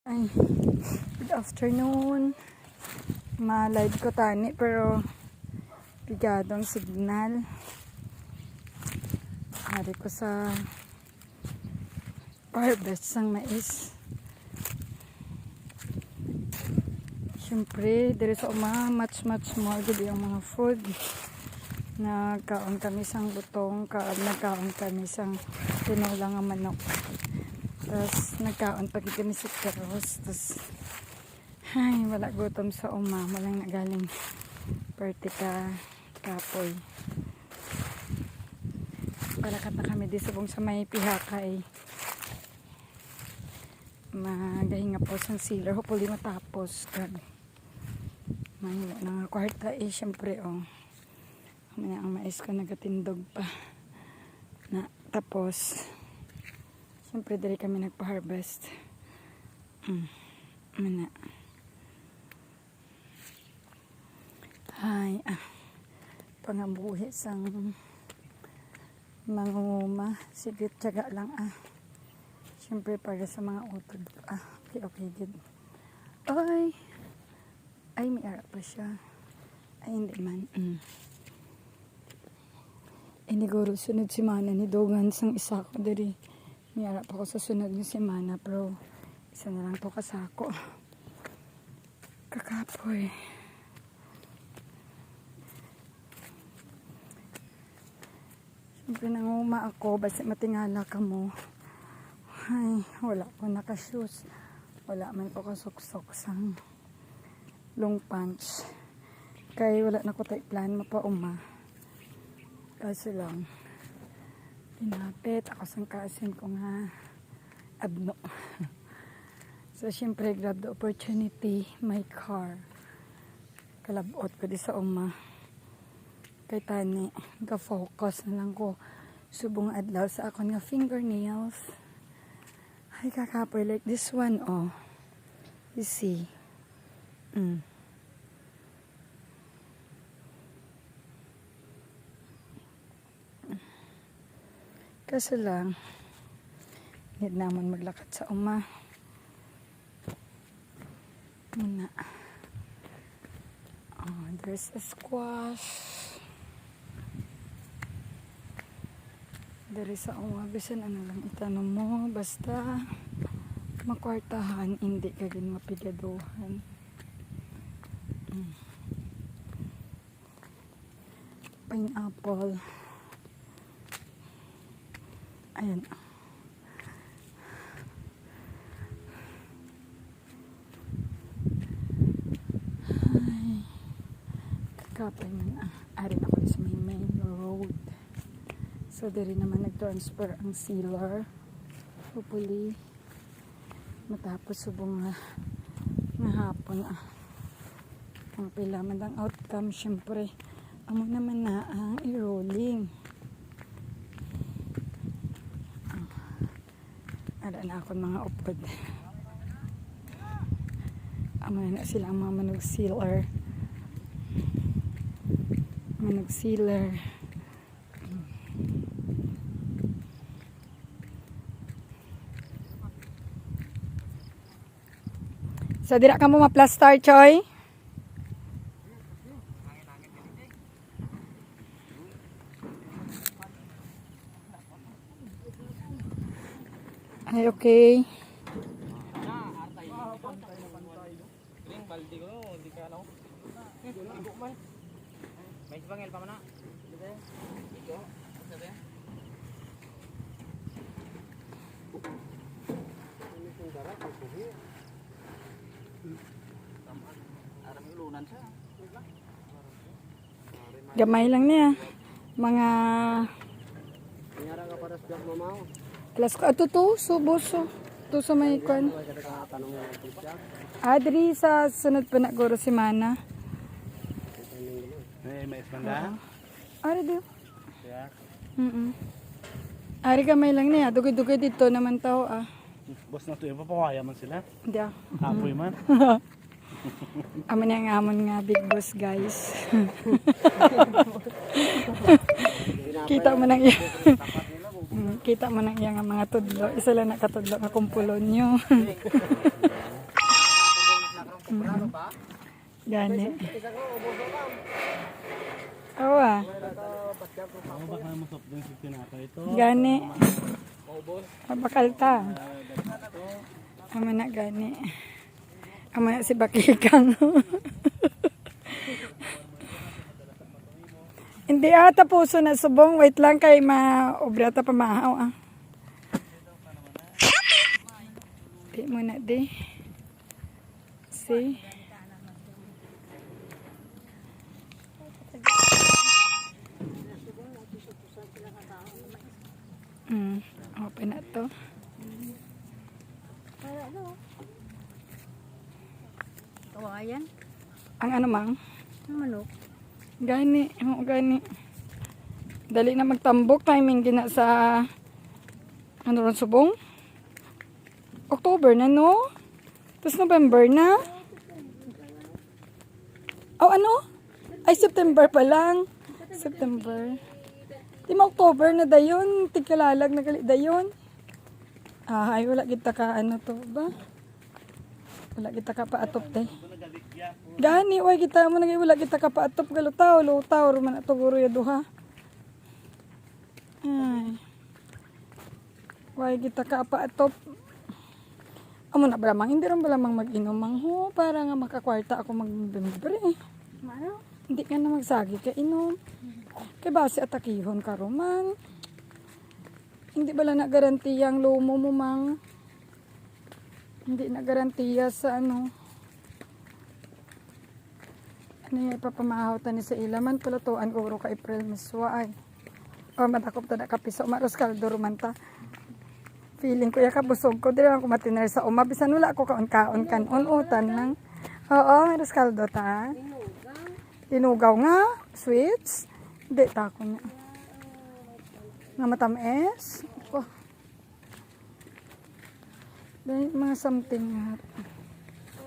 Ay, good afternoon. Ma-live ko tani pero bigado ang signal. Hari ko sa harvest ng mais. Siyempre, diri sa much more good yung mga food. Nagkaon kami sang butong, nagkaon kami sang tinolang nga manok. Tapos nagkaon pa kami sa karos. Tapos ay, wala gutom sa walang nagaling party kapoy. Palakat na kami di subong sa may pihakay. Magahinga po sa sealer. Hopefully matapos. Mahina na kwarta syempre Mamaya ang mais ko nagatindog pa. Tapos syempre dali kami nagpa-harvest. Mana. Ay, pangabuhi sang mangunguma. Sige, tiyaga lang syempre para sa mga utod. Okay, good. Ay, may ara pa siya. Ay, hindi man. Iniguro sunod si Mana ni Dogan sang isa ko dari. May ara pa ko sa sunod ni si Mana, pero isa na lang to kasako. Kakapoy. Siyempre nanguma ako, basta matingala ka mo. Ay, wala ko naka-shoes. Wala man ko kasuksok sang long pants. Kaya wala na ko tayo plan mapauma. Kasi lang, pinapit ako sang kasin ko nga abno. So, siyempre, grab the opportunity, my car. Kalabot ko di sa Kay tani, ka-focus na lang ko subong adlaw sa akon nga fingernails. Ay, kakapoy, like this one, you see. Kasi lang, need naman maglakad sa Muna. There's a squash. Dari sa bisan ano lang itanong mo, basta makwartahan, hindi ka gin mapigaduhan. Pineapple. Ayan. Ay, kakapay man arin ako sa may main road. So, diri naman nag-transfer ang sealer. Hopefully, matapos subong nga hapon ang pilaman ang outcome. Siyempre, amo naman na ang i-rolling. Ada na akong mga upod. Amo na sila ang mga manog-sealer. Manog-sealer. So, dira ka mo ma-plaster, Choy? Ay, okay. May bangel pa man na. Gamay lang niya. Mga alas ko to subos to sa may kwan. Adri sa sunod pa na guro si Mana. May espanda. Ari do. Ari gamay lang niya. Dugay-dugay dito naman tao Boss na to, papawaya man sila. Hindi Apoy man. Aman yung amon nga big boss guys. Kita mo nang kita mo nang mga tudlo. Isa lang nakatudlo nga kumpulon nyo. Gani. Oo ah. Oo, baka masop din si tinapay ito. Gani. Mabakal ta. Ama na gani. Ama na si Bakikang. Hindi ata puso na subong. Wait lang kay maobra ta pamahaw ah. Di muna di. See? Open na to. Kawayan? Ang ano mang? Ang manok? Gani. Oo, gani. Dali na magtambok. Timing gina sa ano ron subong? October na no? Tapos November na? Oh, ano? Ay, September pa lang. September. Di mo October na dayon. Tigkalalag na gali dayon. Ay, wala kita ka ano to ba? Wala kita ka paatop te. Gani, way kita mo nagay wala kita ka paatop galutaw. Lutaw, ruman ato guro ya duha. Ay. Way kita ka paatop. Amo na balamang, hindi rin balamang mag-inom mang ho. Para nga makakwarta ako mag-November eh. Mano? Hindi ka na magsagi ka inom. Kay base atakihon ka roman. Hindi bala na garantiya ang lumo mo mang. Hindi na garantiya sa ano. Ano yung ipapamahaw ta ni sa ilaman. Pulutuan ko ka April miswa ay. O matakop ta na kapiso. Maros kaldo roman ta. Feeling ko yakabusog ko. Dili lang ko matinari sa uma. Bisan wala ako kaon-kaon kanon-utan lang. Oo, maros kaldo ta. Tinugaw nga. Sweets. Hindi, tako na. Nga matamis. Oh. Dahil mga something nga.